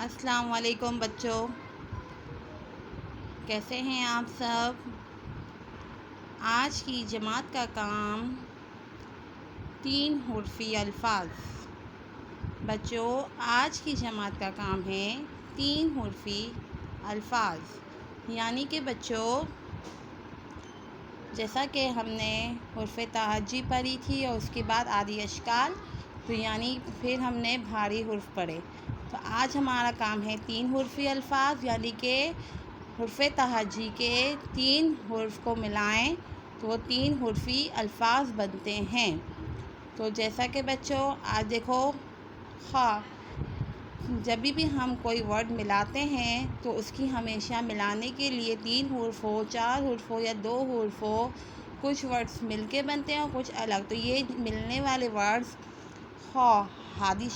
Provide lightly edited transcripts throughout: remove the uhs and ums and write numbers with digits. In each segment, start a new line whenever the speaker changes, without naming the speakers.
السلام علیکم بچوں، کیسے ہیں آپ سب؟ آج کی جماعت کا کام 3 حرفی الفاظ۔ بچوں، آج کی جماعت کا کام ہے 3 حرفی الفاظ، یعنی کہ بچوں جیسا کہ ہم نے حرف تہجی پڑھی تھی اور اس کے بعد عادی اشکال، تو یعنی پھر ہم نے بھاری حرف پڑھے۔ تو آج ہمارا کام ہے 3 حرفی الفاظ، یعنی کہ حرف تہجی کے 3 حرف کو ملائیں تو وہ 3 حرفی الفاظ بنتے ہیں۔ تو جیسا کہ بچوں آج دیکھو، خا، جب بھی ہم کوئی ورڈ ملاتے ہیں تو اس کی ہمیشہ ملانے کے لیے 3 حرف ہو، 4 حرف ہو یا 2 حرف ہو، کچھ ورڈز مل کے بنتے ہیں اور کچھ الگ۔ تو یہ ملنے والے ورڈز، خا آدھی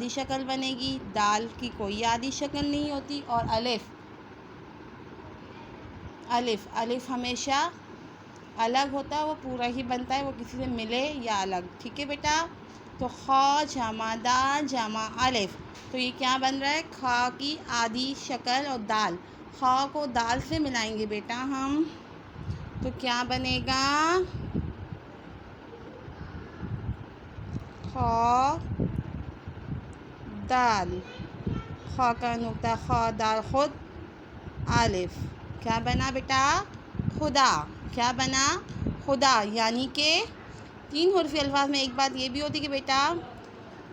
شکل بنے گی، دال کی کوئی آدھی شکل نہیں ہوتی، اور الف ہمیشہ الگ ہوتا ہے، وہ پورا ہی بنتا ہے، وہ کسی سے ملے یا الگ۔ ٹھیک ہے بیٹا؟ تو خا جمع دال جمع الف، تو یہ کیا بن رہا ہے؟ کھا کی آدھی شکل اور دال۔ خا کو دال سے ملائیں گے بیٹا ہم، تو کیا بنے گا؟ خا دال، خا کا نقطہ، خا دال خود الف، کیا بنا بیٹا؟ خدا۔ کیا بنا؟ خدا۔ یعنی کہ 3 حرفی الفاظ میں ایک بات یہ بھی ہوتی کہ بیٹا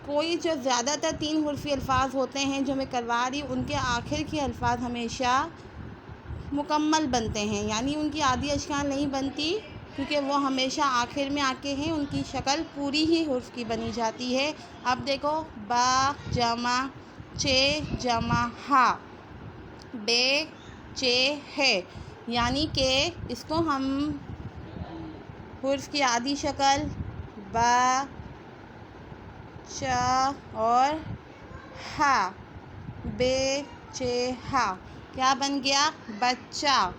کوئی جو زیادہ تر 3 حرفی الفاظ ہوتے ہیں جو میں کروا رہی ہوں، ان کے آخر کے الفاظ ہمیشہ مکمل بنتے ہیں، یعنی ان کی آدھی اشکال نہیں بنتی، کیونکہ وہ ہمیشہ آخر میں آ کے ہیں، ان کی شکل پوری ہی حرف کی بنی جاتی ہے۔ اب دیکھو، با جمع چے جمع ہا، بے چے ہے، یعنی کہ اس کو ہم حرف کی آدھی شکل با، چا اور ہا، بے چے ہا، کیا بن گیا؟ بچہ۔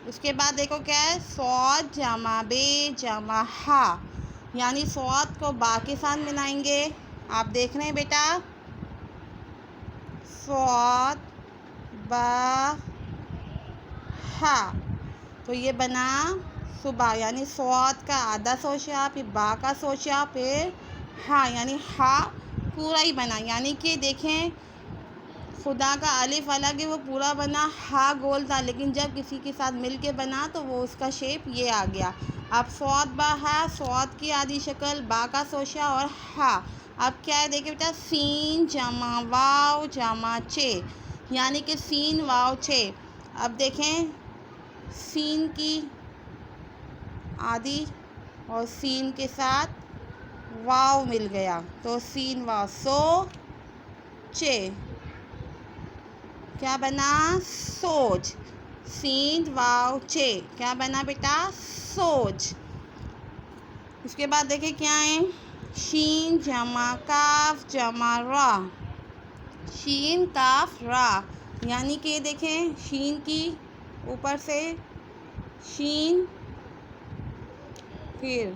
اس کے بعد دیکھو کیا ہے؟ صاد جمع بے جمع ہا، یعنی صاد کو با کے ساتھ ملائیں گے۔ آپ دیکھ رہے ہیں بیٹا، صاد با ہا، تو یہ بنا صبح، یعنی صاد کا آدھا سوچا، پھر با کا سوچا، پھر ہا، یعنی ہا پورا ہی بنا۔ یعنی کہ دیکھیں، خدا کا الف الگ ہے، وہ پورا بنا، ہا گول تھا، لیکن جب کسی کے ساتھ مل کے بنا تو وہ اس کا شیپ یہ آ گیا۔ اب صاد با ہا، صاد کی آدھی شکل، با کا سوچا اور ہا۔ اب کیا ہے دیکھیں بیٹا، سین جمع واو جمع چے، یعنی کہ سین واو چے۔ اب دیکھیں، سین کی آدھی اور سین کے ساتھ واو مل گیا، تو سین واو سو چے، کیا بنا؟ سوج۔ سین واو چے، کیا بنا بیٹا؟ سوج۔ اس کے بعد دیکھیں کیا ہے، شین جمع کاف جمع را، شین کاف را، یعنی کہ دیکھیں، شین کی اوپر سے شین، پھر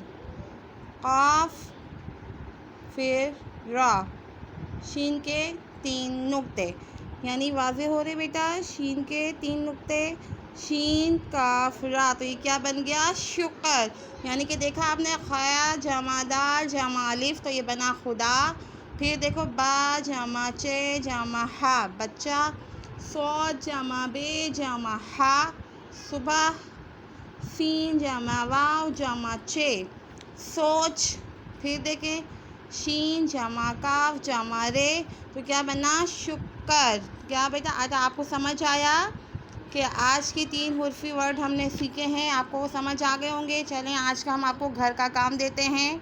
قاف، پھر را، شین کے 3 نقطے، یعنی واضح ہو رہے بیٹا، شین کے 3 نقطے، شین کاف را، تو یہ کیا بن گیا؟ شکر۔ یعنی کہ دیکھا آپ نے، خیا جمع دال جمع الف، تو یہ بنا خدا۔ پھر دیکھو، با جمع چے جمع ہا، بچہ، صاد جمع بے جمع ہا، صبح، سین جمع واو جمع چے، سوچ۔ پھر دیکھیں، شین جمع کاف جمع رے، تو کیا بنا؟ شکر۔ کیا بیٹا آج آپ کو سمجھ آیا کہ آج کی 3 حرفی ورڈ ہم نے سیکھے ہیں؟ آپ کو وہ سمجھ آ گئے ہوں گے۔ چلیں آج کا ہم آپ کو گھر کا کام دیتے ہیں۔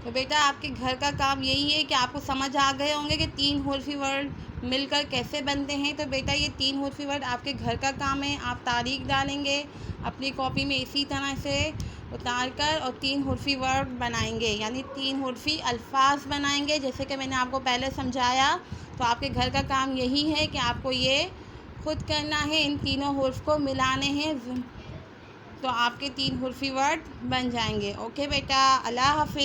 تو بیٹا آپ کے گھر کا کام یہی ہے کہ آپ کو سمجھ آ گئے ہوں گے کہ 3 حرفی ورڈ مل کر کیسے بنتے ہیں۔ تو بیٹا یہ 3 حرفی ورڈ آپ کے گھر کا کام ہے، آپ تاریخ ڈالیں گے اپنی کاپی میں، اسی طرح سے اتار کر اور 3 حرفی ورڈ بنائیں گے، یعنی 3 حرفی الفاظ بنائیں گے، جیسے کہ میں نے آپ کو پہلے سمجھایا۔ تو آپ کے گھر کا کام یہی ہے کہ آپ کو یہ خود کرنا ہے، ان تینوں حرف کو ملانے ہیں، تو آپ کے 3 حرفی ورڈ بن جائیں گے۔ اوکے بیٹا، اللہ حافظ۔